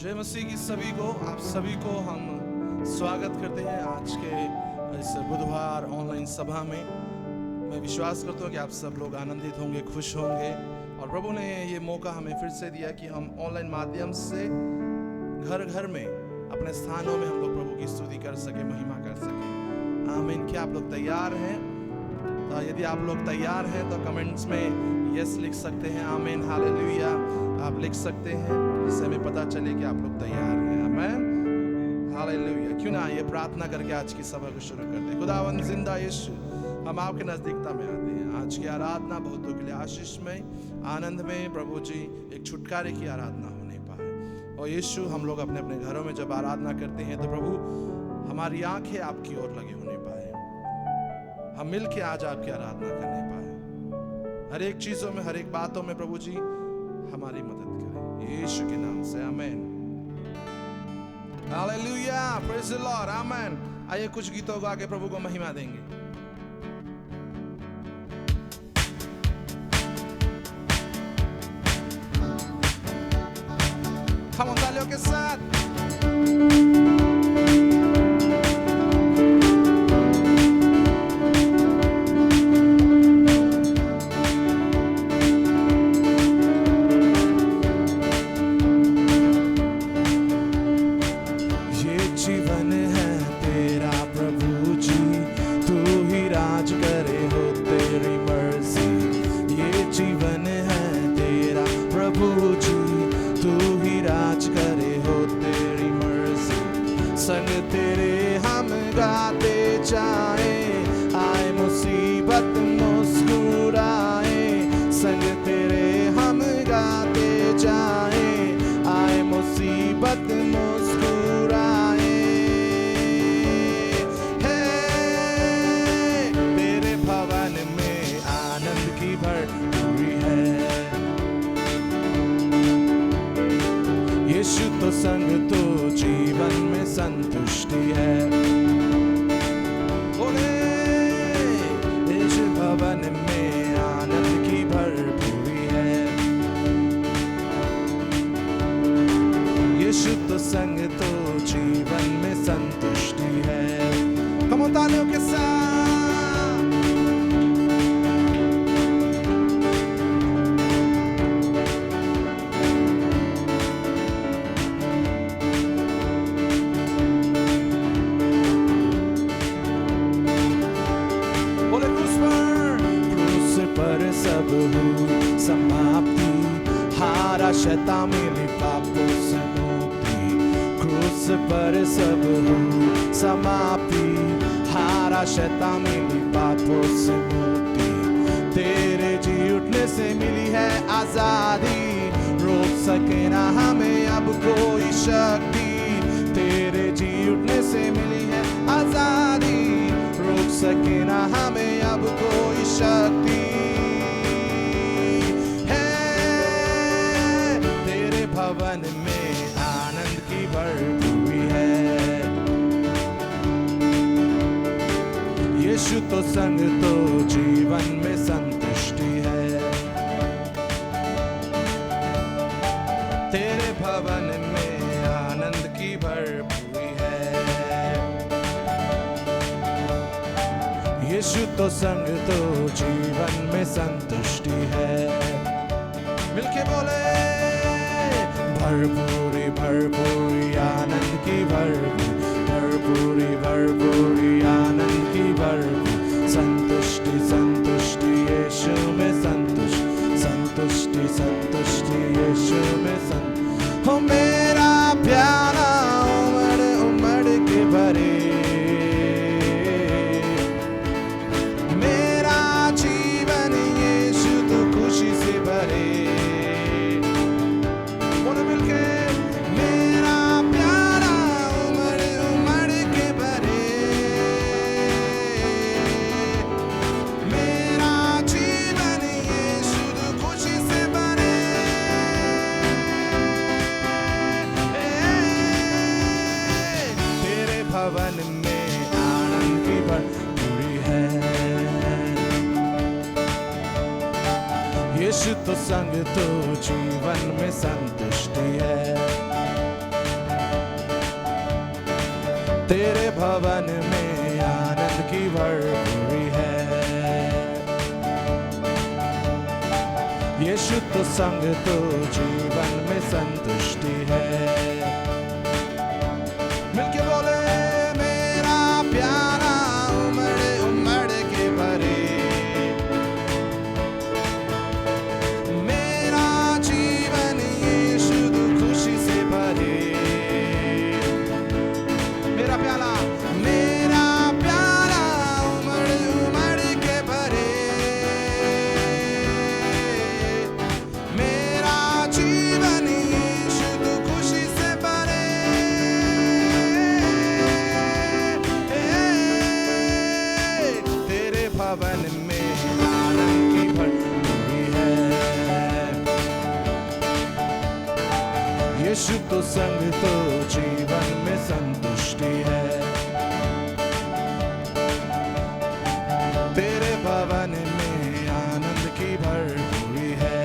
जय मसीह की सभी को, आप सभी को हम स्वागत करते हैं आज के इस बुधवार ऑनलाइन सभा में। मैं विश्वास करता हूँ कि आप सब लोग आनंदित होंगे, खुश होंगे और प्रभु ने ये मौका हमें फिर से दिया कि हम ऑनलाइन माध्यम से घर घर में अपने स्थानों में हम लोग प्रभु की स्तुति कर सके, महिमा कर सके। आमीन। क्या आप लोग तैयार हैं? तो यदि आप लोग तैयार हैं तो कमेंट्स में यस लिख सकते हैं। आमीन, हालेलुया आप लिख सकते हैं, जिससे हमें पता चले कि आप लोग तैयार हैं। आमीन, हालेलुया। क्यों ना ये प्रार्थना करके आज की सभा को शुरू करते हैं। खुदावंद जिंदा यीशु, हम आपके नजदीकता में आते हैं। आज की आराधना बहुतों के लिए आशीष में, आनंद में प्रभु जी एक छुटकारे की आराधना होने पाए। और यीशु, हम लोग अपने अपने घरों में जब आराधना करते हैं तो प्रभु हमारी आंखें आपकी ओर लगी होने पाए, हम मिल के आज आपकी आराधना करने पाए। हर एक चीजों में, हर एक बातों में प्रभु जी हमारी मदद करें, यीशु के नाम से। आमीन, हालेलुया, प्रेज़ द लॉर्ड। आमीन। आइए कुछ गीतों गा के प्रभु को महिमा देंगे। हम तालियों के साथ यीशु तो संग तो जीवन में संतुष्टि है। तेरे भवन में आनंद की भरपूरी है। यीशु तो संग तो जीवन में संतुष्टि है। मिलके बोले मेरा प्यारा उमड़ उमड़ के भरे, मेरा जीवन यीशु तो खुशी से भरे। मेरा प्यारा उमड़ उमड़ के भरे, मेरा जीवन यीशु तो खुशी से भरे। तेरे भवन में आनंद की भरपूरी है। यीशु तो संग तो जीवन में संतुष्टि है। तेरे भवन में आनंद की भरपूरी है।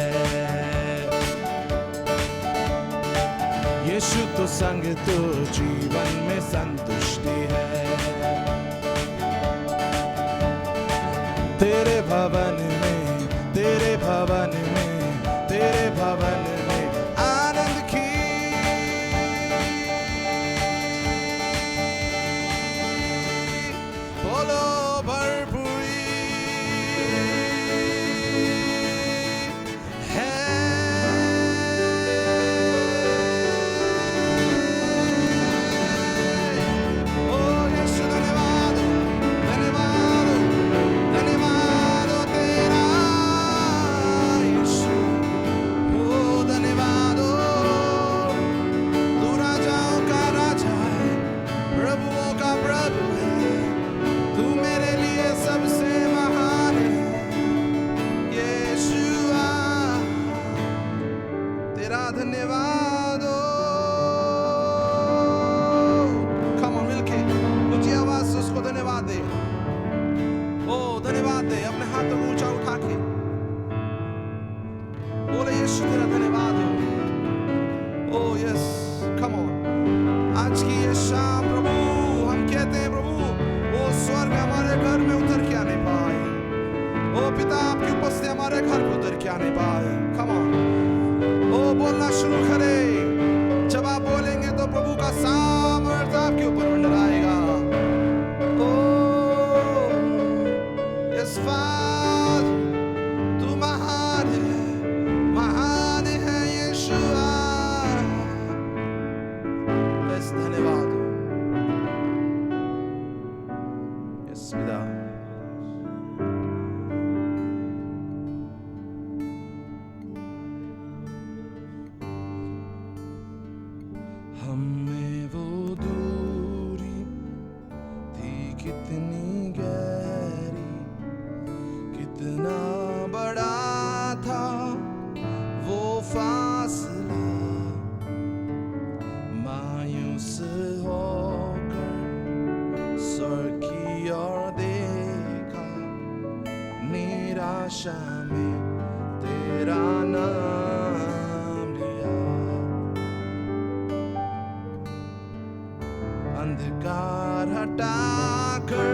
यीशु तो संग तो जीवन में संतुष्टि है। तेरे भवन में, तेरे भवन में, तेरे भवन में आनंद की बोलो भरपूरी है। ओ यीशु धन्यवाद, धन्यवाद, धन्यवाद तेरा यीशु। ओ धन्यवाद, तू राजाओं का राजा है, प्रभुओं का प्रभु है। तू मेरे लिए सबसे महान है यीशुआ, तेरा धन्यवाद। कम ऑन मिलके ऊंची आवाज से उसको धन्यवाद दे। ओ धन्यवाद दे, अपने हाथों को ऊंचा उठा के बोले यीशु तेरा धन्यवाद हो। ओ यस, कम ऑन। आज की ये शाम प्रभु हम कहते हैं प्रभु वो स्वर्ग हमारे घर में उतर के आने पाए। ओ पिता आपकी उपस्थिति हमारे घर पे उतर के आने पाए। कम ऑन, ओ बोलना शुरू करे। जब आप बोलेंगे तो प्रभु का सामर्थ्य आपके ऊपर मंडराएगा। ओ यस फादर, तू महान है यीशुआ। यस धन्यवाद। यस पिता, हमें वो दूरी थी कितनी गहरी, कितना बड़ा था वो फासला। मायूस होकर स्वर्ग की ओर देखा, निराशा में तेरा नाम लिया। अंधकार हटाकर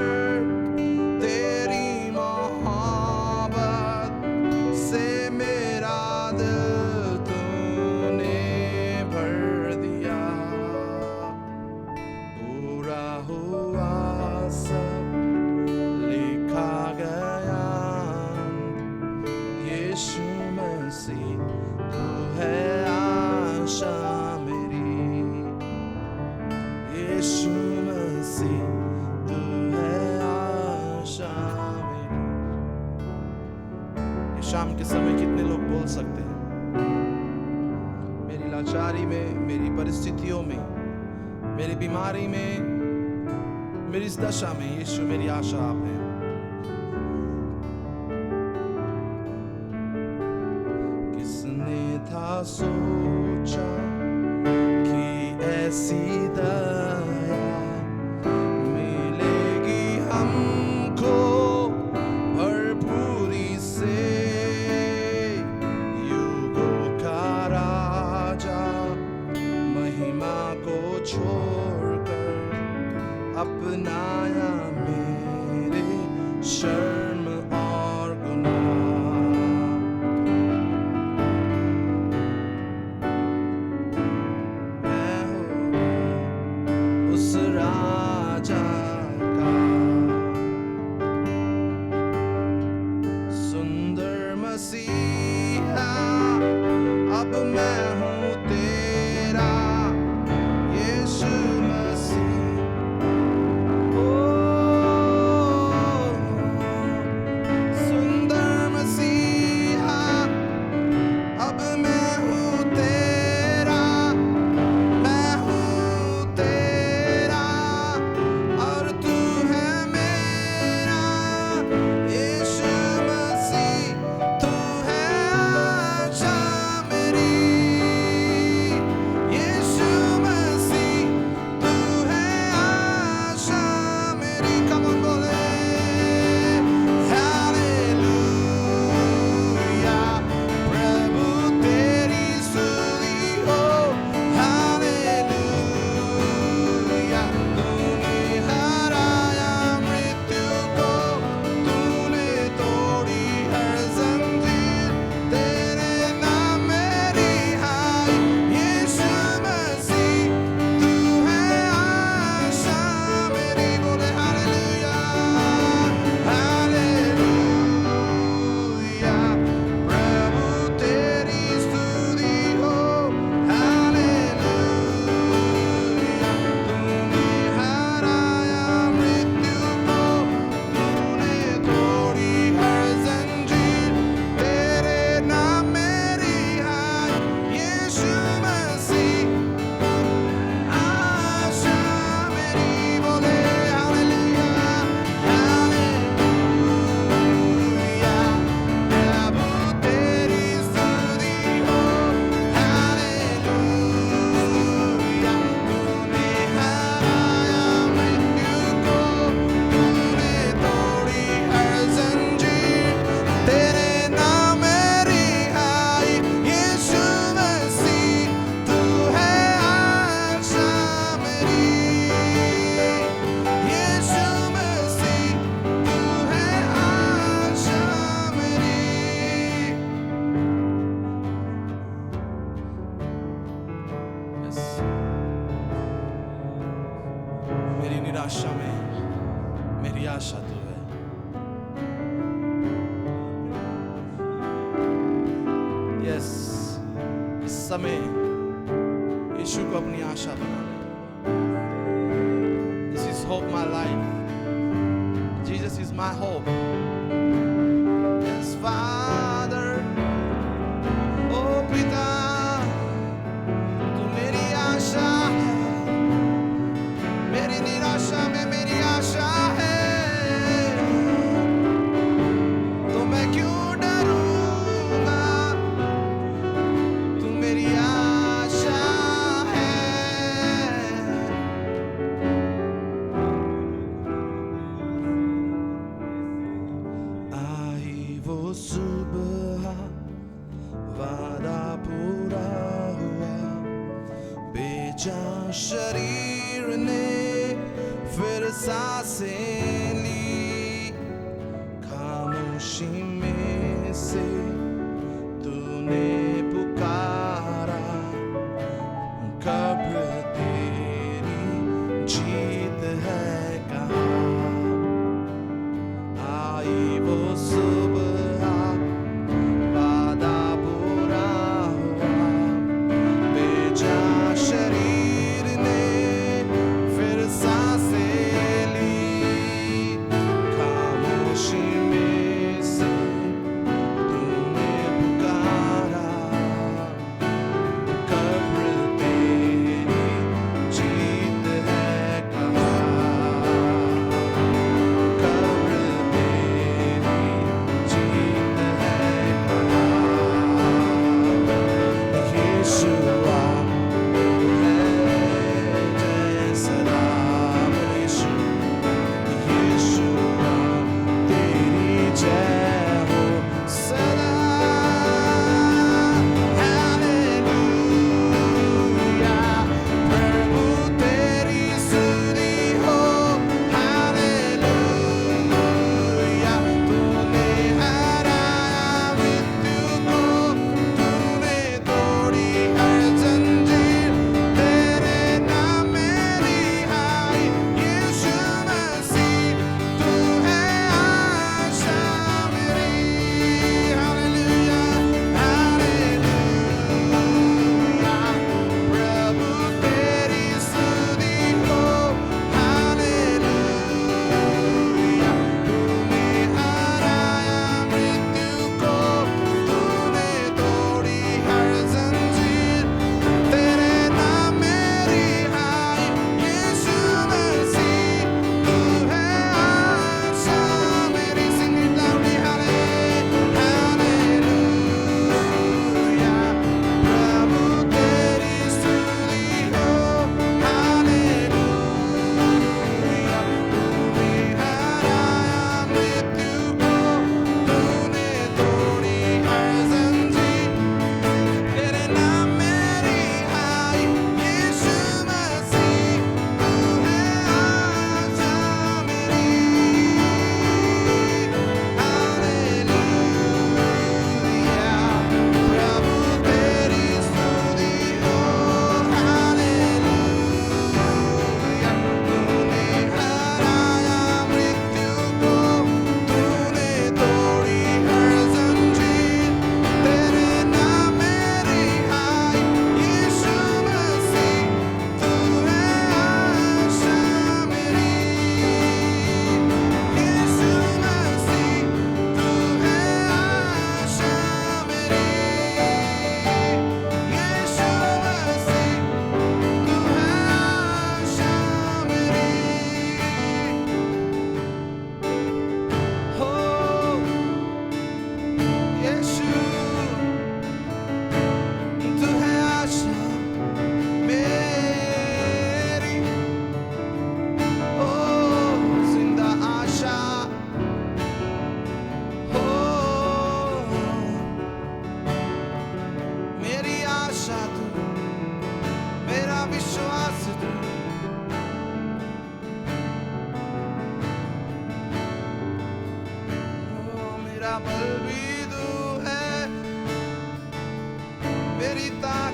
तेरी मोहब्बत से मेरा दिल तूने भर दिया। पूरा हुआ सब लिखा गया, यीशु मसीह तू है आशा मेरी। यीशु मसीह तू है आशा मेरी। ये शाम के समय कितने लोग बोल सकते हैं मेरी लाचारी में, मेरी परिस्थितियों में, मेरी बीमारी में, मेरी इस दशा में यीशु मेरी आशा आप हैं। किसने था सोचा कि ऐसी दया मिलेगी हमको भरपूरी से। युगों का राजा महिमा को छोड़कर बदनाया मेरे शर्म और गुनाह। मैं हूँ उस राजा का सुंदर मसीहा, अब मैं हूँ तेरा यीशु मसीह। ओ सुंदर मसीहा, अब मैं हूँ तेरा, मैं हूँ तेरा और तू है मेरा यीशु मसीह। तू है आशा मेरी यीशु मसीह, तू है आशा मेरी। Come on बोले हालेलुया, प्रभु तेरी स्तुति हो। हालेलुया, तूने हराया मृत्यु को, तूने तोड़ी हर जंजीर, तेरे नाम मेरी हाय यीशु मसीह। तू है आशा मेरी। बोले हालेलुया, हालेलुया, प्रभु तेरी स्तुति हो। हालेलुया, तूने हराया मृत्यु को, तूने तोड़ी हर जंजीर, तेरे नाम मेरी हाय यीशु मसीह। आशा मेरी। बोले हालेलुया, हालेलुया, प्रभु तेरी स्तुति हो। हालेलुया, तूने हराया मृत्यु को, तूने तोड़ी हर जंजीर, तेरे नाम मेरी हाय यीशु मसीह। तू है आशा मेरी यीशु मसीह, तू है आशा मेरी। Yes. मेरी निराशा में मेरी आशा तू है। यस, इस समय यीशु को अपनी आशा बना ले। This is hope my life. Jesus is my hope. Yes, Father. ओ पिता, तू मेरी आशा है, मेरी निराशा में मेरी आशा है। तो मैं क्यों डरूंगा, तू मेरी आशा है। आई वो सुबह, वादा पूरा हुआ, बेजान शरीर ने फिर सांसें ली। खामोशी में से तूने पुकारा, कब्र तेरी जीत है कहाँ। आई वो सुबह, वादा पूरा हुआ, बेजान शरीर ने फिर सांसें ली। खामोशी में से तूने पुकारा, कब्र तेरी जीत है कहाँ। कब्र तेरी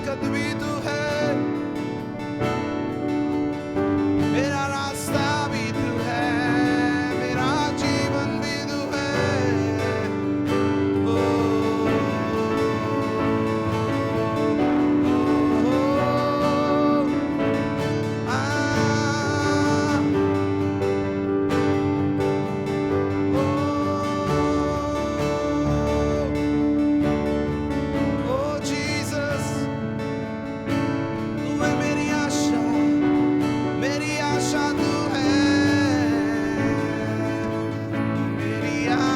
बरकत भी तू है, मेरा रास्ता भी तू है, मेरा जीवन भी तू है। ओ, जीसस, तू है मेरी आशा, मेरी आशा तू है, मेरी आशा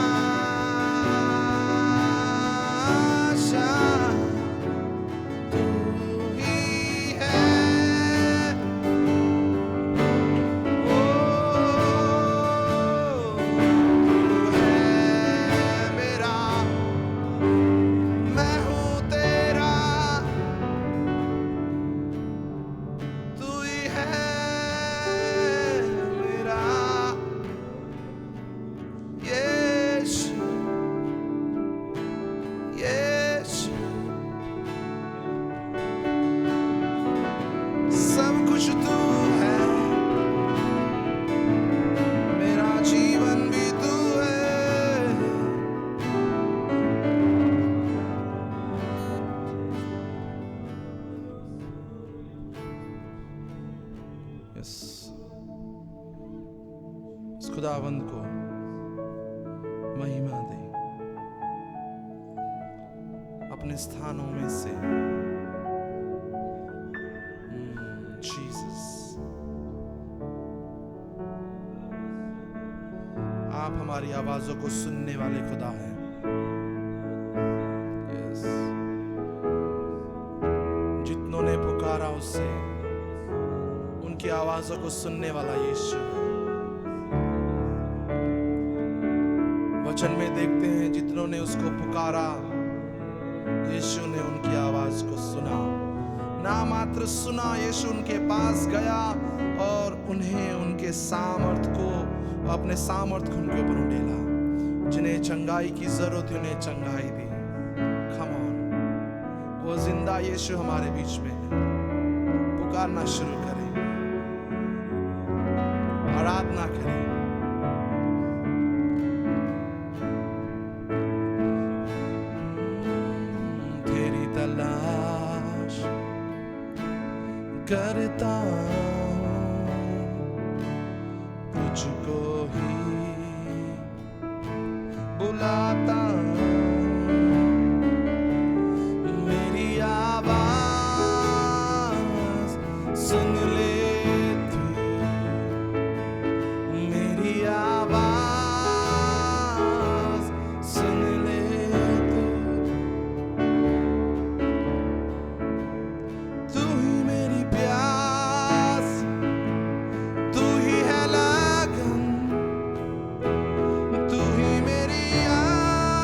तू ही है। ओ, तू है मेरा, मैं हूँ तेरा, तू ही है मेरा यीशु, यीशु। सब कुछ तू है, मेरा जीवन भी तू है। यस, इस खुदावंद को महिमा दे अपने स्थानों में से। जीसस, आप हमारी आवाजों को सुनने वाले खुदा हैं। यस, जितनों ने पुकारा उससे, उनकी आवाजों को सुनने वाला यीशु है। वचन में देखते हैं जितनों ने उसको पुकारा, यीशु ने उनकी आवाज को सुना। ना मात्र सुना, यीशु उनके पास गया और उन्हें उनके सामर्थ को, अपने सामर्थ को उनके ऊपर उंडेला। जिन्हें चंगाई की जरूरत है उन्हें चंगाई दी। कम ऑन, वो जिंदा यीशु हमारे बीच में है। पुकारना शुरू करें, आराधना करें। तेरी तलाश करता हूं, तुझको ही बुलाता हूं। मेरी आवाज सुन ले तू, मेरी आवाज सुन ले तू। तू ही मेरी प्यास, तू ही है लगन, तू ही मेरी आस।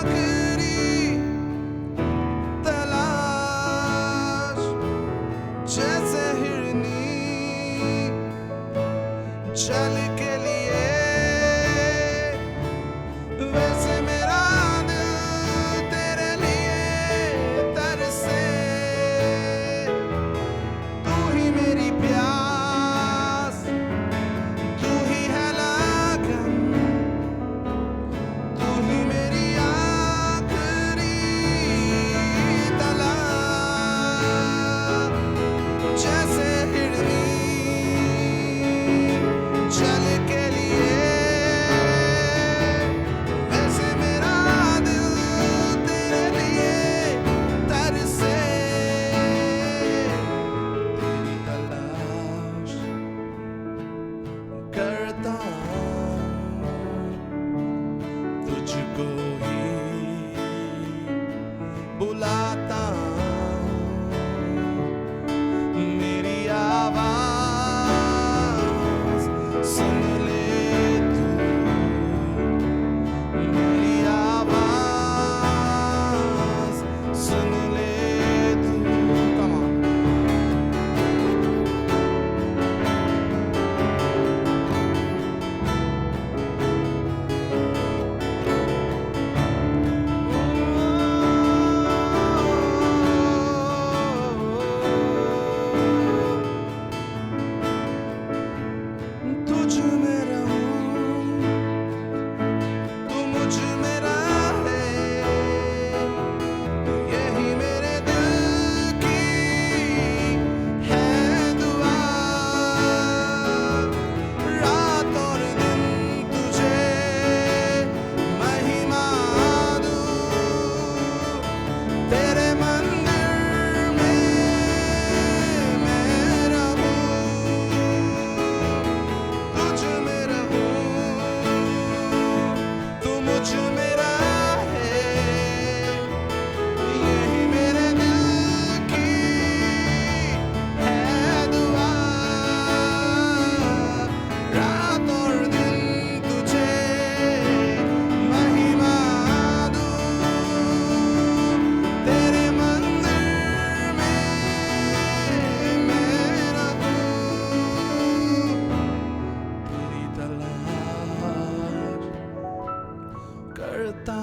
करता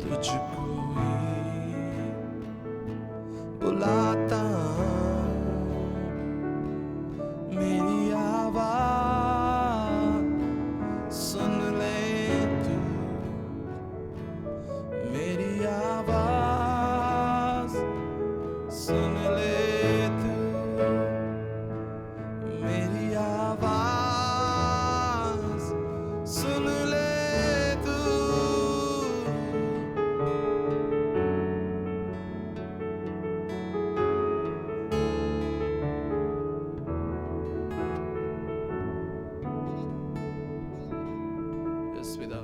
तुझको ही बुलाता, मेरी आवाज सुन ले तू, मेरी आवाज सुन ले तू, मेरी आवाज सुन ले तू। यस पिता,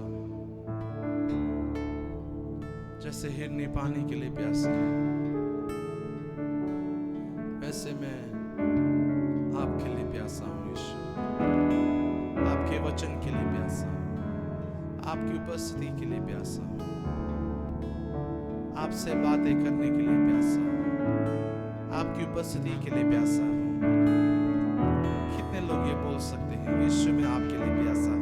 जैसे हिरनी पानी के लिए प्यासी है, वैसे मैं आपके लिए प्यासा हूँ यीशु, आपके वचन के लिए प्यासा हूँ, आपकी उपस्थिति के लिए प्यासा हूँ, आपसे बातें करने के लिए प्यासा हूँ, आपकी उपस्थिति के लिए प्यासा हूँ। कितने लोग ये बोल सकते हैं यीशु मैं आपके लिए प्यासा हूँ,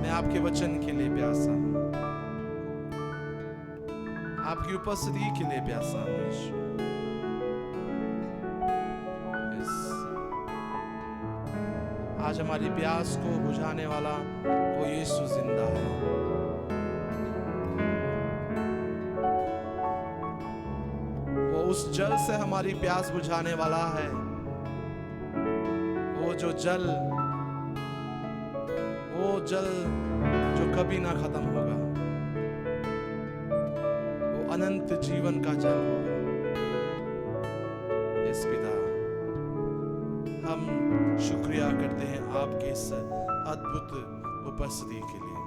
मैं आपके वचन के लिए प्यासा हूँ, आपकी उपस्थिति के लिए प्यासा हूँ यीशु। आज हमारी प्यास को बुझाने वाला वो यीशु जिंदा है। वो उस जल से हमारी प्यास बुझाने वाला है, वो जल जो कभी ना खत्म होगा, वो अनंत जीवन का जल होगा। इस पिता, हम शुक्रिया करते हैं आपके इस अद्भुत उपस्थिति के लिए।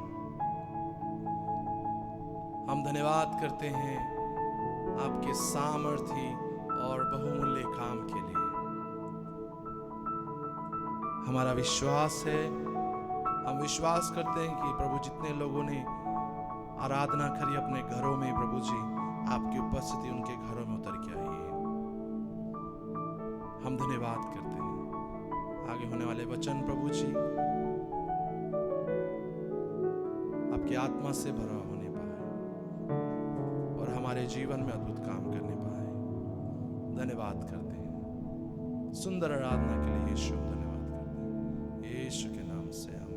हम धन्यवाद करते हैं आपके सामर्थी और बहुमूल्य काम के लिए। हमारा विश्वास है, हम विश्वास करते हैं कि प्रभु जितने लोगों ने आराधना करी अपने घरों में, प्रभु जी आपकी उपस्थिति उनके घरों में उतर के आई है। हम धन्यवाद करते हैं। आगे होने वाले वचन प्रभु जी आपकी आत्मा से भरा होने पाए और हमारे जीवन में अद्भुत काम करने पाए। धन्यवाद करते हैं सुंदर आराधना के लिए यीशु, धन्यवाद करते हैं यीशु के नाम से, आमीन।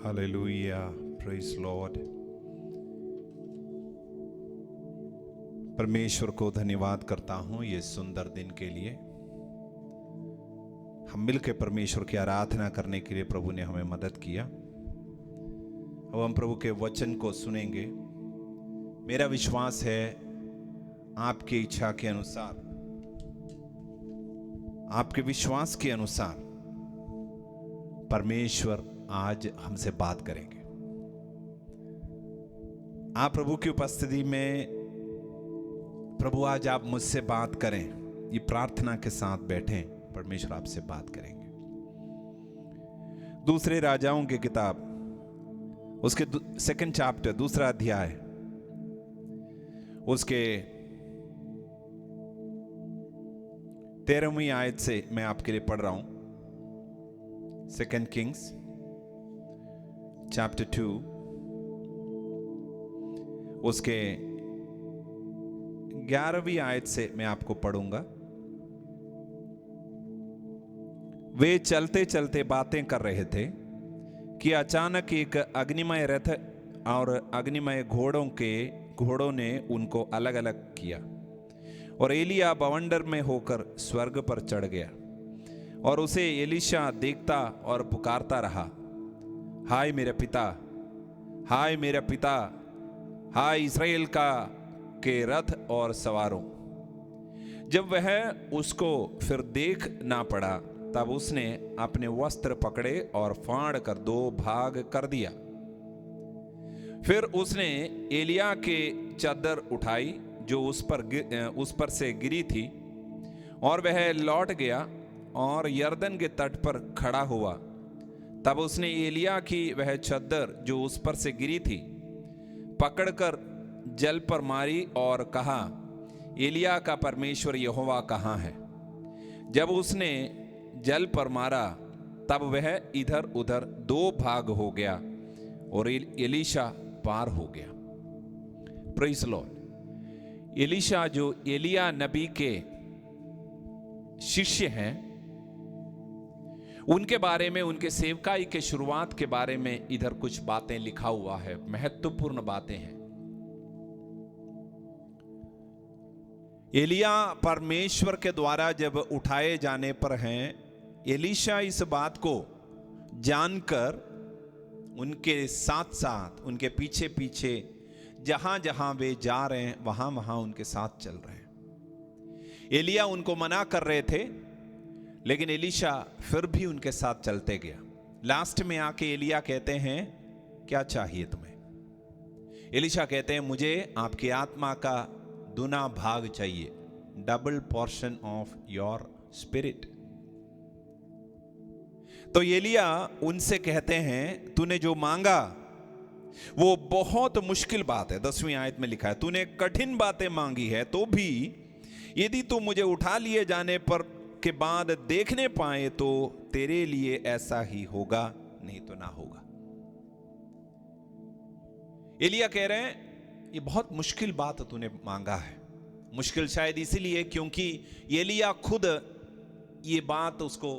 Hallelujah, praise Lord. परमेश्वर को धन्यवाद करता हूं ये सुंदर दिन के लिए। हम मिलकर परमेश्वर की आराधना करने के लिए प्रभु ने हमें मदद किया। अब हम प्रभु के वचन को सुनेंगे। मेरा विश्वास है आपकी इच्छा के अनुसार, आपके विश्वास के अनुसार परमेश्वर आज हमसे बात करेंगे। आप प्रभु की उपस्थिति में, प्रभु आज आप मुझसे बात करें, ये प्रार्थना के साथ बैठें, परमेश्वर आपसे बात करेंगे। दूसरे राजाओं की किताब, उसके 2 चैप्टर, 2 अध्याय, उसके 13वीं आयत से मैं आपके लिए पढ़ रहा हूं। 2 Kings chapter 2 उसके 11वीं आयत से मैं आपको पढ़ूंगा। वे चलते चलते बातें कर रहे थे कि अचानक एक अग्निमय रथ और अग्निमय घोड़ों ने उनको अलग अलग किया और एलिया बवंडर में होकर स्वर्ग पर चढ़ गया और उसे एलीशा देखता और पुकारता रहा, हाय मेरे पिता, हाय मेरा पिता, हाय इस्राएल के रथ और सवारों। जब वह उसको फिर देख ना पड़ा तब उसने अपने वस्त्र पकड़े और फाड़ कर 2 भाग कर दिया। फिर उसने एलिया के चादर उठाई जो उस पर से गिरी थी और वह लौट गया और यरदन के तट पर खड़ा हुआ। तब उसने एलिया की वह चादर जो उस पर से गिरी थी पकड़कर जल पर मारी और कहा, एलिया का परमेश्वर यहोवा कहाँ है? जब उसने जल पर मारा तब वह इधर उधर 2 भाग हो गया और एलीशा पार हो गया। Praise Lord. एलीशा जो एलिया नबी के शिष्य हैं, उनके बारे में, उनके सेवकाई के शुरुआत के बारे में इधर कुछ बातें लिखा हुआ है, महत्वपूर्ण बातें हैं। एलिया परमेश्वर के द्वारा जब उठाए जाने पर हैं, एलीशा इस बात को जानकर उनके साथ साथ, उनके पीछे पीछे जहां जहां वे जा रहे हैं वहां वहां उनके साथ चल रहे हैं। एलिया उनको मना कर रहे थे लेकिन एलीशा फिर भी उनके साथ चलते गया। लास्ट में आके एलिया कहते हैं, क्या चाहिए तुम्हें? एलीशा कहते हैं, मुझे आपकी आत्मा का दुना भाग चाहिए, double portion of your spirit. तो एलिया उनसे कहते हैं, तूने जो मांगा वो बहुत मुश्किल बात है। 10वीं आयत में लिखा है, तूने कठिन बातें मांगी है, तो भी यदि तू मुझे उठा लिए जाने पर के बाद देखने पाए तो तेरे लिए ऐसा ही होगा, नहीं तो ना होगा। एलिया कह रहे हैं, ये बहुत मुश्किल बात तूने मांगा है। मुश्किल शायद इसीलिए क्योंकि एलिया खुद ये बात उसको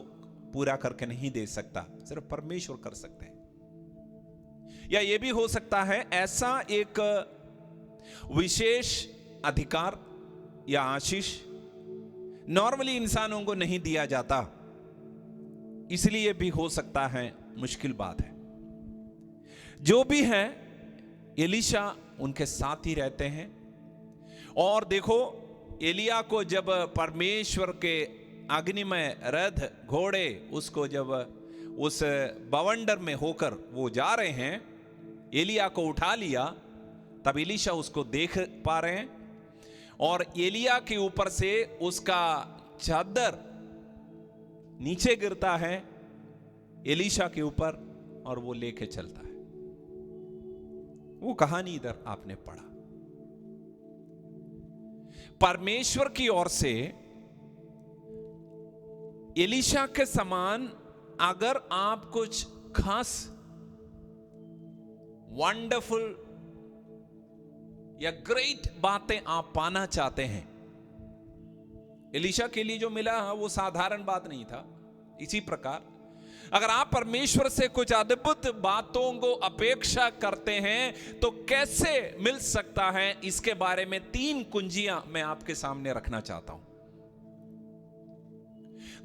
पूरा करके नहीं दे सकता, सिर्फ परमेश्वर कर सकते हैं। या ये भी हो सकता है ऐसा एक विशेष अधिकार या आशीष नॉर्मली इंसानों को नहीं दिया जाता, इसलिए भी हो सकता है मुश्किल बात है। जो भी है, एलीशा उनके साथ ही रहते हैं। और देखो, एलिया को जब परमेश्वर के अग्निमय रथ घोड़े उसको जब उस बवंडर में होकर वो जा रहे हैं, एलिया को उठा लिया, तब एलीशा उसको देख पा रहे हैं और एलिया के ऊपर से उसका चादर नीचे गिरता है एलीशा के ऊपर और वो लेके चलता है। वो कहानी इधर आपने पढ़ा। परमेश्वर की ओर से एलीशा के समान अगर आप कुछ खास वंडरफुल या ग्रेट बातें आप पाना चाहते हैं, एलीशा के लिए जो मिला वो साधारण बात नहीं था। इसी प्रकार अगर आप परमेश्वर से कुछ अद्भुत बातों को अपेक्षा करते हैं तो कैसे मिल सकता है, इसके बारे में 3 कुंजियां मैं आपके सामने रखना चाहता हूं।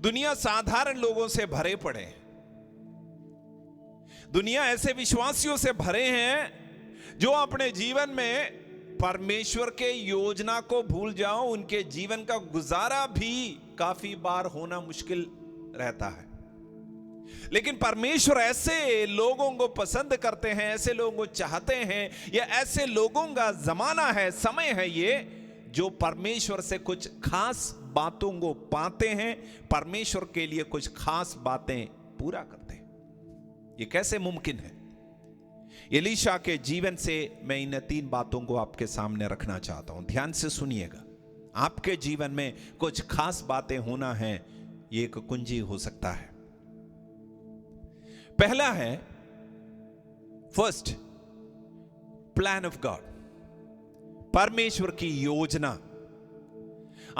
दुनिया साधारण लोगों से भरे पड़े हैं। दुनिया ऐसे विश्वासियों से भरे हैं जो अपने जीवन में परमेश्वर के योजना को भूल जाओ, उनके जीवन का गुजारा भी काफी बार होना मुश्किल रहता है। लेकिन परमेश्वर ऐसे लोगों को पसंद करते हैं, ऐसे लोगों को चाहते हैं, या ऐसे लोगों का जमाना है, समय है ये, जो परमेश्वर से कुछ खास बातों को पाते हैं, परमेश्वर के लिए कुछ खास बातें पूरा करते हैं। ये कैसे मुमकिन है? एलीशा के जीवन से मैं इन 3 बातों को आपके सामने रखना चाहता हूं। ध्यान से सुनिएगा। आपके जीवन में कुछ खास बातें होना है, ये एक कुंजी हो सकता है। पहला है फर्स्ट, प्लान ऑफ गॉड। परमेश्वर की योजना,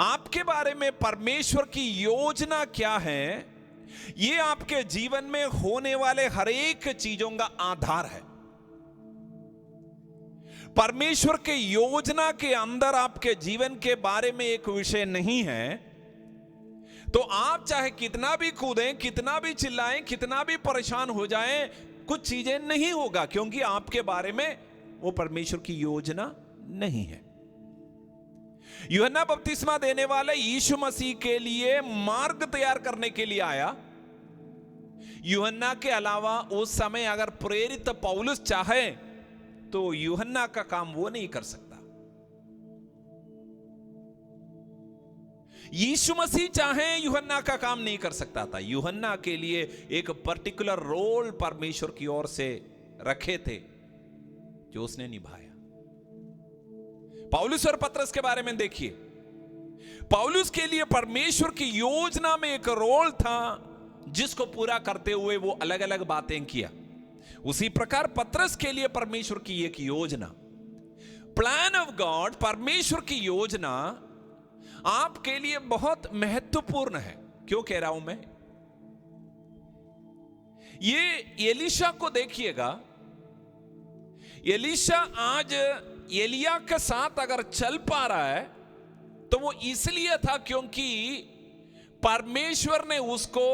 आपके बारे में परमेश्वर की योजना क्या है, ये आपके जीवन में होने वाले हर एक चीजों का आधार है। परमेश्वर के योजना के अंदर आपके जीवन के बारे में एक विषय नहीं है तो आप चाहे कितना भी कूदें, कितना भी चिल्लाएं, कितना भी परेशान हो जाएं, कुछ चीजें नहीं होगा, क्योंकि आपके बारे में वो परमेश्वर की योजना नहीं है। यूहन्ना बपतिस्मा देने वाले यीशु मसीह के लिए मार्ग तैयार करने के लिए आया। यूहन्ना के अलावा उस समय अगर प्रेरित पौलुस चाहे तो यूहन्ना का काम वो नहीं कर सकता। यीशु मसीह चाहे यूहन्ना का काम नहीं कर सकता था। यूहन्ना के लिए एक पर्टिकुलर रोल परमेश्वर की ओर से रखे थे जो उसने निभाया। पौलुस और पतरस के बारे में देखिए, पौलुस के लिए परमेश्वर की योजना में एक रोल था जिसको पूरा करते हुए वो अलग अलग बातें किया। उसी प्रकार पतरस के लिए परमेश्वर की एक योजना, प्लान ऑफ गॉड, परमेश्वर की योजना आपके लिए बहुत महत्वपूर्ण है। क्यों कह रहा हूं मैं? ये एलीशा को देखिएगा। एलीशा आज एलिया के साथ अगर चल पा रहा है तो वो इसलिए था क्योंकि परमेश्वर ने उसको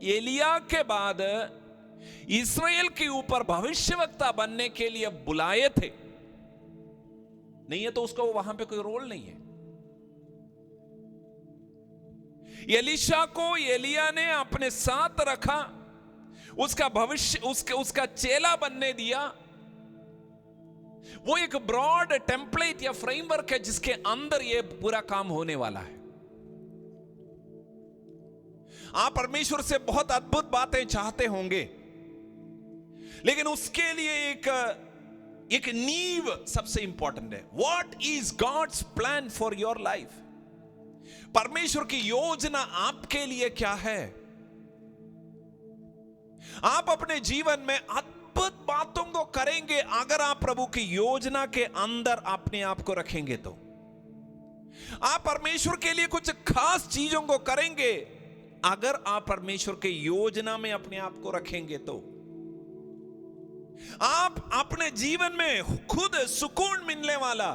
एलिया के बाद इस्राएल के ऊपर भविष्यवक्ता बनने के लिए बुलाए थे। नहीं है तो उसको वहां पे कोई रोल नहीं है। एलीशा को एलिया ने अपने साथ रखा, उसका भविष्य उसका चेला बनने दिया। वो एक ब्रॉड टेम्पलेट या फ्रेमवर्क है जिसके अंदर ये पूरा काम होने वाला है। आप परमेश्वर से बहुत अद्भुत बातें चाहते होंगे, लेकिन उसके लिए एक नींव सबसे इंपॉर्टेंट है। What is God's plan for your life? परमेश्वर की योजना आपके लिए क्या है? आप अपने जीवन में अद्भुत बातों को करेंगे अगर आप प्रभु की योजना के अंदर अपने आप को रखेंगे। तो आप परमेश्वर के लिए कुछ खास चीजों को करेंगे अगर आप परमेश्वर के योजना में अपने आप को रखेंगे। तो आप अपने जीवन में खुद सुकून मिलने वाला,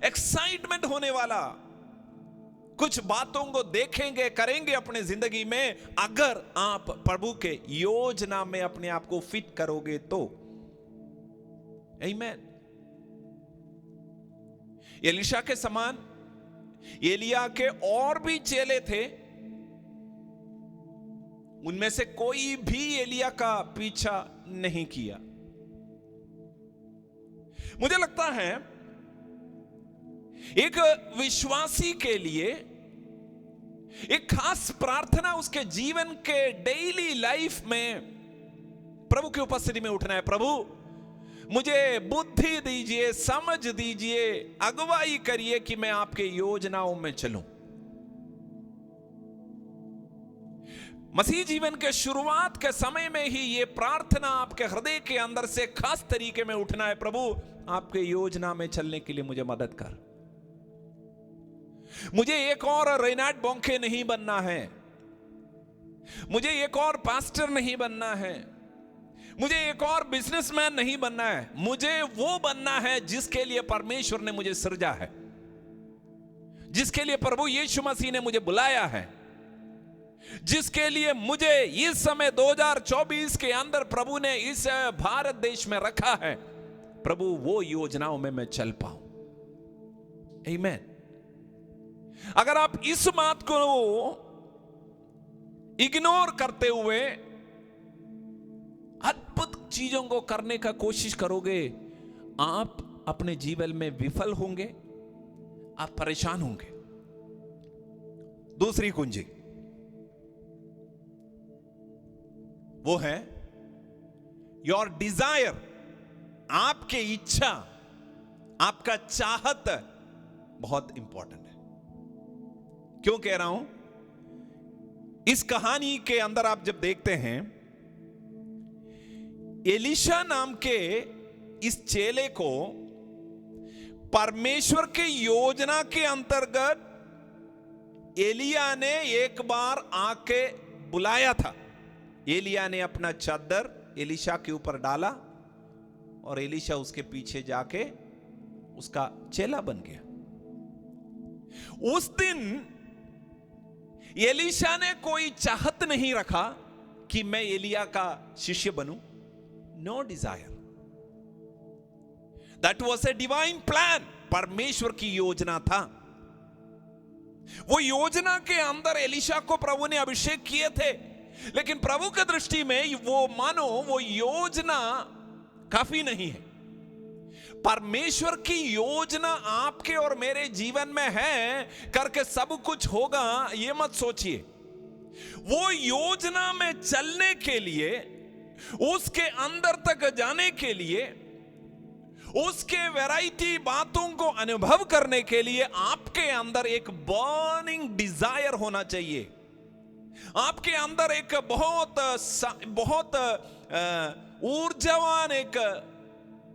एक्साइटमेंट होने वाला कुछ बातों को देखेंगे, करेंगे अपने जिंदगी में अगर आप प्रभु के योजना में अपने आप को फिट करोगे तो। आमीन। एलीशा के समान एलिया के और भी चेले थे, उनमें से कोई भी एलिया का पीछा नहीं किया। मुझे लगता है एक विश्वासी के लिए एक खास प्रार्थना उसके जीवन के डेली लाइफ में प्रभु की उपस्थिति में उठना है। प्रभु मुझे बुद्धि दीजिए, समझ दीजिए, अगुवाई करिए कि मैं आपके योजनाओं में चलूं। मसीह जीवन के शुरुआत के समय में ही ये प्रार्थना आपके हृदय के अंदर से खास तरीके में उठना है। प्रभु आपके योजना में चलने के लिए मुझे मदद कर। मुझे एक और रेनाल्ड बोंके नहीं बनना है, मुझे एक और पास्टर नहीं बनना है, मुझे एक और बिजनेसमैन नहीं बनना है। मुझे वो बनना है जिसके लिए परमेश्वर ने मुझे सृजा है, जिसके लिए प्रभु यीशु मसीह ने मुझे बुलाया है, जिसके लिए मुझे इस समय 2024 के अंदर प्रभु ने इस भारत देश में रखा है। प्रभु वो योजनाओं में मैं चल पाऊं। आमीन। अगर आप इस बात को इग्नोर करते हुए अद्भुत चीजों को करने का कोशिश करोगे, आप अपने जीवन में विफल होंगे, आप परेशान होंगे। दूसरी कुंजी वो है योर डिजायर। आपकी इच्छा, आपका चाहत बहुत इंपॉर्टेंट है। क्यों कह रहा हूं? इस कहानी के अंदर आप जब देखते हैं, एलीशा नाम के इस चेले को परमेश्वर के योजना के अंतर्गत एलिया ने एक बार आके बुलाया था। एलिया ने अपना चादर एलीशा के ऊपर डाला और एलीशा उसके पीछे जाके उसका चेला बन गया। उस दिन एलीशा ने कोई चाहत नहीं रखा कि मैं एलिया का शिष्य बनूं। No desire, that was a divine plan. परमेश्वर की योजना था। वो योजना के अंदर एलीशा को प्रभु ने अभिषेक किए थे, लेकिन प्रभु की दृष्टि में वो मानो वो योजना काफी नहीं है। परमेश्वर की योजना आपके और मेरे जीवन में है करके सब कुछ होगा, ये मत सोचिए। वो योजना में चलने के लिए, उसके अंदर तक जाने के लिए, उसके वैरायटी बातों को अनुभव करने के लिए आपके अंदर एक बर्निंग डिजायर होना चाहिए। आपके अंदर एक बहुत ऊर्जावान एक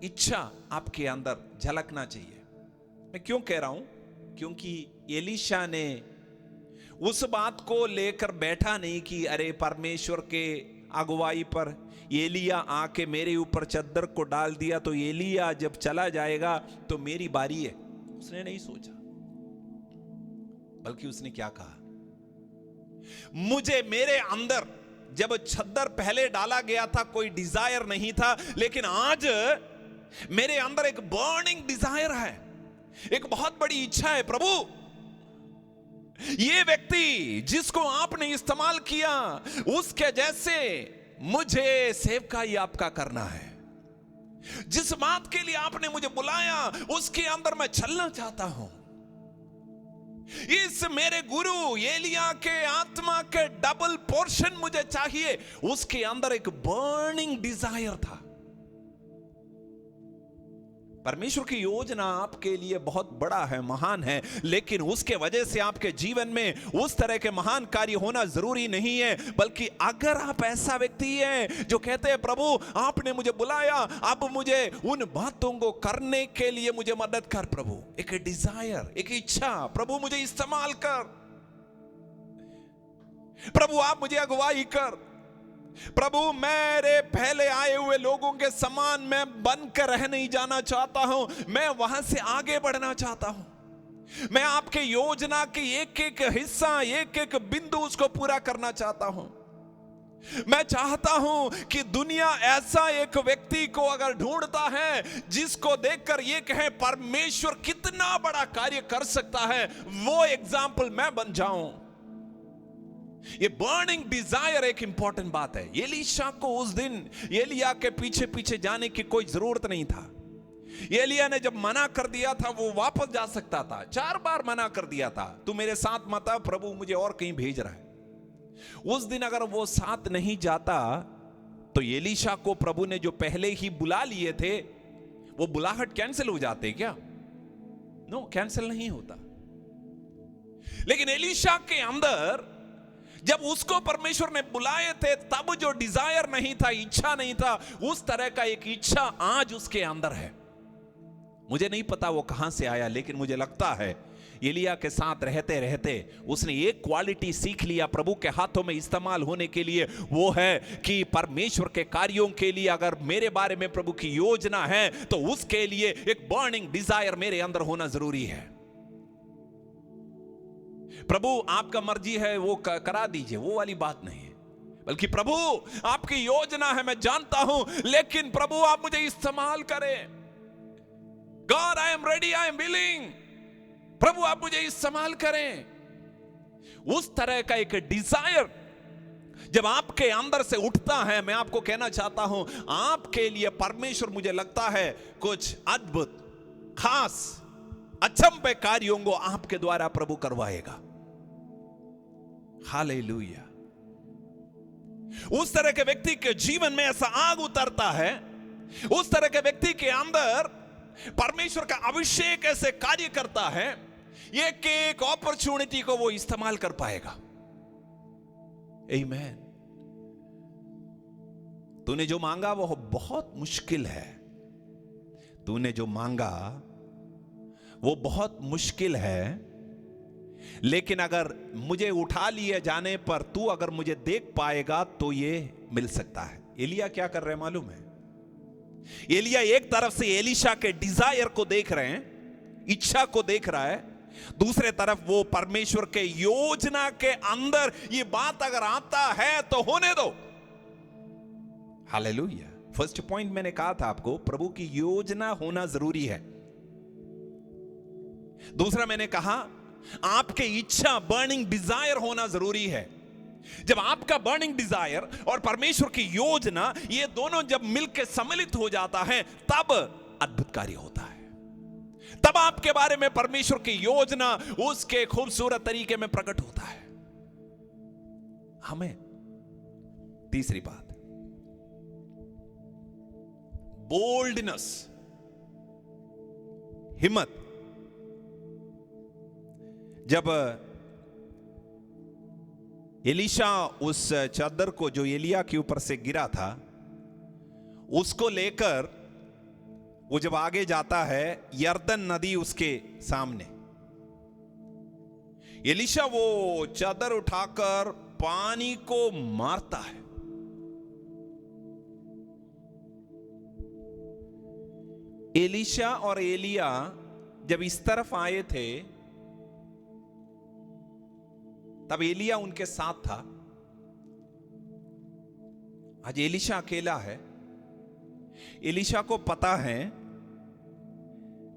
इच्छा आपके अंदर झलकना चाहिए। मैं क्यों कह रहा हूं? क्योंकि एलीशा ने उस बात को लेकर बैठा नहीं कि अरे परमेश्वर के अगुवाई पर एलिया आके मेरे ऊपर चद्दर को डाल दिया तो एलिया जब चला जाएगा तो मेरी बारी है। उसने नहीं सोचा, बल्कि उसने क्या कहा, मुझे मेरे अंदर जब चद्दर पहले डाला गया था कोई डिजायर नहीं था, लेकिन आज मेरे अंदर एक बर्निंग डिजायर है, एक बहुत बड़ी इच्छा है। प्रभु, ये व्यक्ति जिसको आपने इस्तेमाल किया उसके जैसे मुझे सेवकाई आपका करना है। जिस बात के लिए आपने मुझे बुलाया उसके अंदर मैं चलना चाहता हूं। इस मेरे गुरु एलिया के आत्मा के डबल पोर्शन मुझे चाहिए। उसके अंदर एक बर्निंग डिजायर था। परमेश्वर की योजना आपके लिए बहुत बड़ा है, महान है, लेकिन उसके वजह से आपके जीवन में उस तरह के महान कार्य होना जरूरी नहीं है। बल्कि अगर आप ऐसा व्यक्ति हैं जो कहते हैं प्रभु आपने मुझे बुलाया, अब मुझे उन बातों को करने के लिए मुझे मदद कर प्रभु। एक डिजायर, एक इच्छा, प्रभु मुझे इस्तेमाल कर, प्रभु आप मुझे अगुवाई कर, प्रभु मेरे पहले आए हुए लोगों के समान मैं बनकर रह नहीं जाना चाहता हूं, मैं वहां से आगे बढ़ना चाहता हूं। मैं आपके योजना की एक एक हिस्सा, एक एक बिंदु उसको पूरा करना चाहता हूं। मैं चाहता हूं कि दुनिया ऐसा एक व्यक्ति को अगर ढूंढता है जिसको देखकर ये कहे परमेश्वर कितना बड़ा कार्य कर सकता है, वो एग्जाम्पल मैं बन जाऊं। ये बर्निंग डिजायर एक इंपॉर्टेंट बात है। एलीशा को उस दिन एलिया के पीछे पीछे जाने की कोई जरूरत नहीं था। एलिया ने जब मना कर दिया था वो वापस जा सकता था। 4 बार मना कर दिया था, तू मेरे साथ मत आ, प्रभु मुझे और कहीं भेज रहा है। उस दिन अगर वो साथ नहीं जाता तो एलीशा को प्रभु ने जो पहले ही बुला लिए थे वो बुलाहट कैंसिल हो जाते क्या? नो, कैंसिल नहीं होता। लेकिन एलीशा के अंदर जब उसको परमेश्वर ने बुलाए थे तब जो डिजायर नहीं था, इच्छा नहीं था, उस तरह का एक इच्छा आज उसके अंदर है। मुझे नहीं पता वो कहां से आया, लेकिन मुझे लगता है एलिया के साथ रहते रहते उसने एक क्वालिटी सीख लिया प्रभु के हाथों में इस्तेमाल होने के लिए। वो है कि परमेश्वर के कार्यों के लिए अगर मेरे बारे में प्रभु की योजना है तो उसके लिए एक बर्निंग डिजायर मेरे अंदर होना जरूरी है। प्रभु आपका मर्जी है वो करा दीजिए, वो वाली बात नहीं है, बल्कि प्रभु आपकी योजना है मैं जानता हूं, लेकिन प्रभु आप मुझे इस्तेमाल करें। God I am ready, I am willing, प्रभु आप मुझे इस्तेमाल करें। उस तरह का एक डिजायर जब आपके अंदर से उठता है, मैं आपको कहना चाहता हूं आपके लिए परमेश्वर मुझे लगता है कुछ अद्भुत, खास, अचंभे कार्यों को आपके द्वारा प्रभु करवाएगा। हालेलुया। उस तरह के व्यक्ति के जीवन में ऐसा आग उतरता है, उस तरह के व्यक्ति के अंदर परमेश्वर का अभिषेक ऐसे कार्य करता है, एक एक अपॉर्चुनिटी को वो इस्तेमाल कर पाएगा। आमीन। तूने जो मांगा वो बहुत मुश्किल है, तूने जो मांगा वो बहुत मुश्किल है, लेकिन अगर मुझे उठा लिए जाने पर तू अगर मुझे देख पाएगा तो ये मिल सकता है। एलिया क्या कर रहे हैं मालूम है? एलिया एक तरफ से एलीशा के डिजायर को देख रहे हैं, इच्छा को देख रहा है, दूसरे तरफ वो परमेश्वर के योजना के अंदर ये बात अगर आता है तो होने दो। हालेलुया। फर्स्ट पॉइंट मैंने कहा था आपको, प्रभु की योजना होना जरूरी है। दूसरा मैंने कहा आपके इच्छा, बर्निंग डिजायर होना जरूरी है। जब आपका बर्निंग डिजायर और परमेश्वर की योजना ये दोनों जब मिलकर सम्मिलित हो जाता है तब अद्भुत कार्य होता है। तब आपके बारे में परमेश्वर की योजना उसके खूबसूरत तरीके में प्रकट होता है। हमें तीसरी बात, बोल्डनेस, हिम्मत। जब एलीशा उस चादर को जो एलिया के ऊपर से गिरा था उसको लेकर वो जब आगे जाता है, यर्दन नदी उसके सामने, एलीशा वो चादर उठाकर पानी को मारता है। एलीशा और एलिया जब इस तरफ आए थे तब एलिया उनके साथ था। आज एलीशा अकेला है। एलीशा को पता है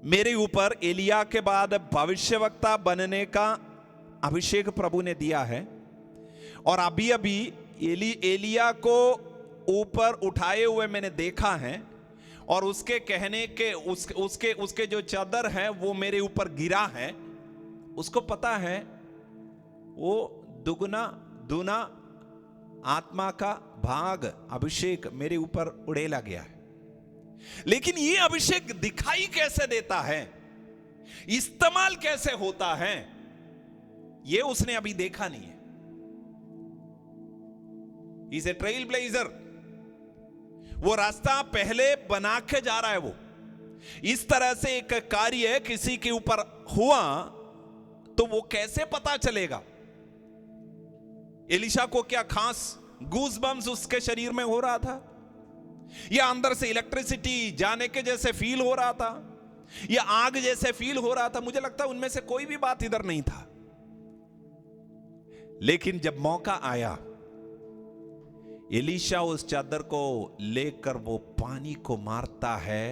मेरे ऊपर एलिया के बाद भविष्यवक्ता बनने का अभिषेक प्रभु ने दिया है, और अभी अभी एलिया को ऊपर उठाए हुए मैंने देखा है, और उसके कहने के उसके जो चादर है वो मेरे ऊपर गिरा है। उसको पता है वो दुगना दूना आत्मा का भाग अभिषेक मेरे ऊपर उड़ेला गया है। लेकिन ये अभिषेक दिखाई कैसे देता है, इस्तेमाल कैसे होता है, ये उसने अभी देखा नहीं है। Is a trail blazer. वो रास्ता पहले बना के जा रहा है। वो इस तरह से एक कार्य किसी के ऊपर हुआ तो वो कैसे पता चलेगा? एलीशा को क्या खास गूज बम्स उसके शरीर में हो रहा था, या अंदर से इलेक्ट्रिसिटी जाने के जैसे फील हो रहा था, या आग जैसे फील हो रहा था? मुझे लगता है उनमें से कोई भी बात इधर नहीं था। लेकिन जब मौका आया, एलीशा उस चादर को लेकर वो पानी को मारता है।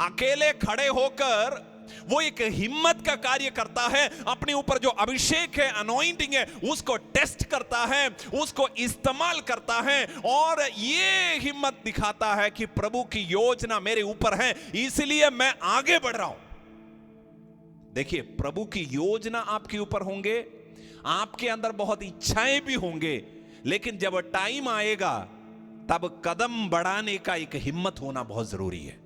अकेले खड़े होकर वो एक हिम्मत का कार्य करता है। अपने ऊपर जो अभिषेक है, अनॉइंटिंग है, उसको टेस्ट करता है, उसको इस्तेमाल करता है, और ये हिम्मत दिखाता है कि प्रभु की योजना मेरे ऊपर है, इसलिए मैं आगे बढ़ रहा हूं। देखिए, प्रभु की योजना आपके ऊपर होंगे, आपके अंदर बहुत इच्छाएं भी होंगे, लेकिन जब टाइम आएगा तब कदम बढ़ाने का एक हिम्मत होना बहुत जरूरी है।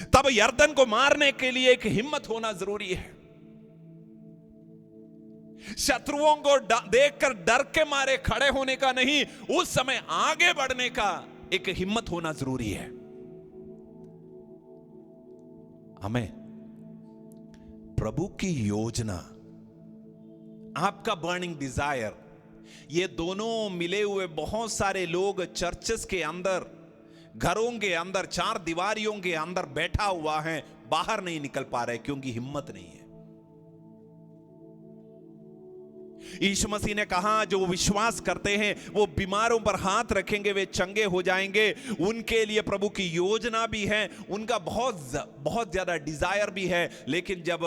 तब यर्दन को मारने के लिए एक हिम्मत होना जरूरी है। शत्रुओं को देखकर डर के मारे खड़े होने का नहीं, उस समय आगे बढ़ने का एक हिम्मत होना जरूरी है। हमें प्रभु की योजना, आपका बर्निंग डिजायर, ये दोनों मिले हुए बहुत सारे लोग चर्चेस के अंदर, घरों के अंदर, चार दीवारियों के अंदर बैठा हुआ है, बाहर नहीं निकल पा रहे क्योंकि हिम्मत नहीं है। यीशु मसीह ने कहा जो विश्वास करते हैं वो बीमारों पर हाथ रखेंगे वे चंगे हो जाएंगे। उनके लिए प्रभु की योजना भी है, उनका बहुत ज्यादा डिजायर भी है, लेकिन जब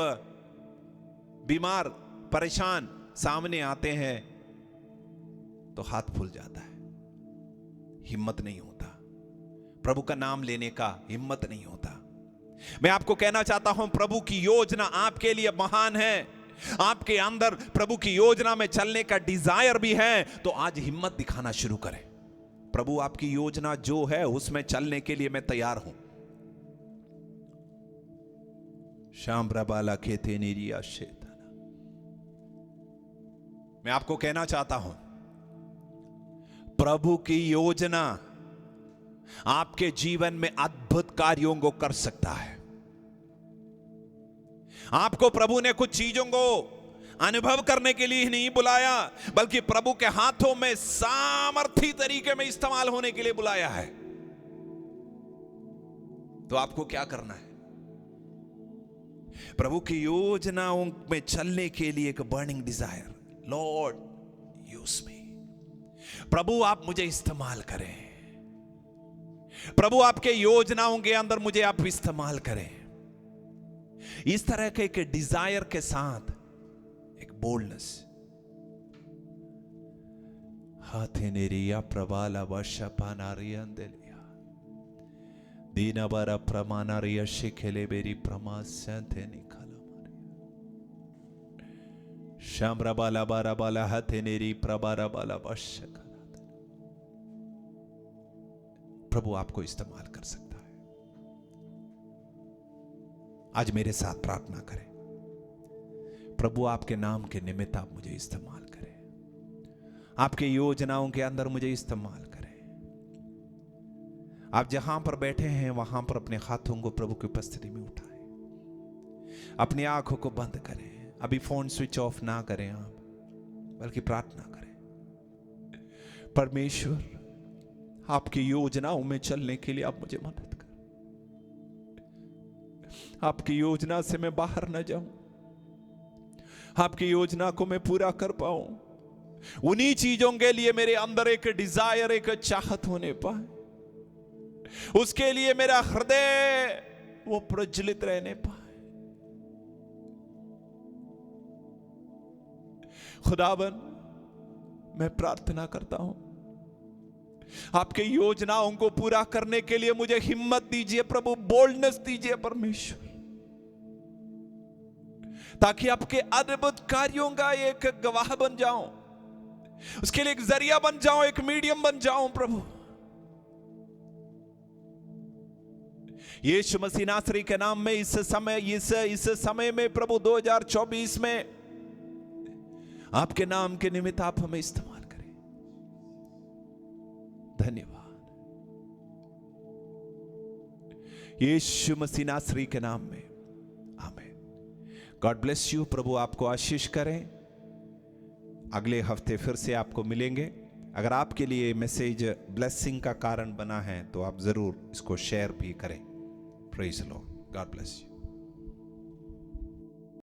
बीमार परेशान सामने आते हैं तो हाथ फूल जाता है, हिम्मत नहीं होता, प्रभु का नाम लेने का हिम्मत नहीं होता। मैं आपको कहना चाहता हूं, प्रभु की योजना आपके लिए महान है, आपके अंदर प्रभु की योजना में चलने का डिजायर भी है, तो आज हिम्मत दिखाना शुरू करें। प्रभु आपकी योजना जो है उसमें चलने के लिए मैं तैयार हूं। शाम रबाला खेते निरिया शेताना। मैं आपको कहना चाहता हूं, प्रभु की योजना आपके जीवन में अद्भुत कार्यों को कर सकता है। आपको प्रभु ने कुछ चीजों को अनुभव करने के लिए ही नहीं बुलाया, बल्कि प्रभु के हाथों में सामर्थी तरीके में इस्तेमाल होने के लिए बुलाया है। तो आपको क्या करना है? प्रभु की योजनाओं में चलने के लिए एक burning desire, lord use me. प्रभु आप मुझे इस्तेमाल करें, प्रभु आपके योजनाओं के अंदर मुझे आप इस्तेमाल करें। इस तरह के एक डिजायर के साथ एक बोल्डनेस, हाथेनेरिया प्रबाला वशपानारियंदेलिया दीनबरा प्रमानारिया शिखेले बेरी प्रमास्यंते निकाला मारिया शाम्रबाला बारा बाला हाथेनेरी प्रबारा बाला वशका। प्रभु आपको इस्तेमाल कर सकता है। आज मेरे साथ प्रार्थना करें, प्रभु आपके नाम के निमित्त आप मुझे इस्तेमाल करें, आपके योजनाओं के अंदर मुझे इस्तेमाल करें। आप जहां पर बैठे हैं वहां पर अपने हाथों को प्रभु की उपस्थिति में उठाएं, अपनी आंखों को बंद करें। अभी फोन स्विच ऑफ ना करें आप, बल्कि प्रार्थना करें, परमेश्वर आपकी योजनाओं में चलने के लिए आप मुझे मदद करें। आपकी योजना से मैं बाहर न जाऊं, आपकी योजना को मैं पूरा कर पाऊं। उन्हीं चीजों के लिए मेरे अंदर एक डिजायर, एक चाहत होने पाए, उसके लिए मेरा हृदय वो प्रज्वलित रहने पाए। खुदावन मैं प्रार्थना करता हूं, आपके योजनाओं को पूरा करने के लिए मुझे हिम्मत दीजिए प्रभु, बोल्डनेस दीजिए परमेश्वर, ताकि आपके अद्भुत कार्यों का एक गवाह बन जाऊं, उसके लिए एक जरिया बन जाऊं, एक मीडियम बन जाऊं प्रभु। यीशु मसीह नासरी के नाम में इस समय में प्रभु 2024 में आपके नाम के निमित्त आप हमें इस्तेमाल करें। धन्यवाद यीशु मसीह नासरी के नाम में, आमीन। God bless you. प्रभु आपको आशीष करें। अगले हफ्ते फिर से आपको मिलेंगे। अगर आपके लिए मैसेज ब्लेसिंग का कारण बना है तो आप जरूर इसको शेयर भी करें। Praise the Lord. God bless you.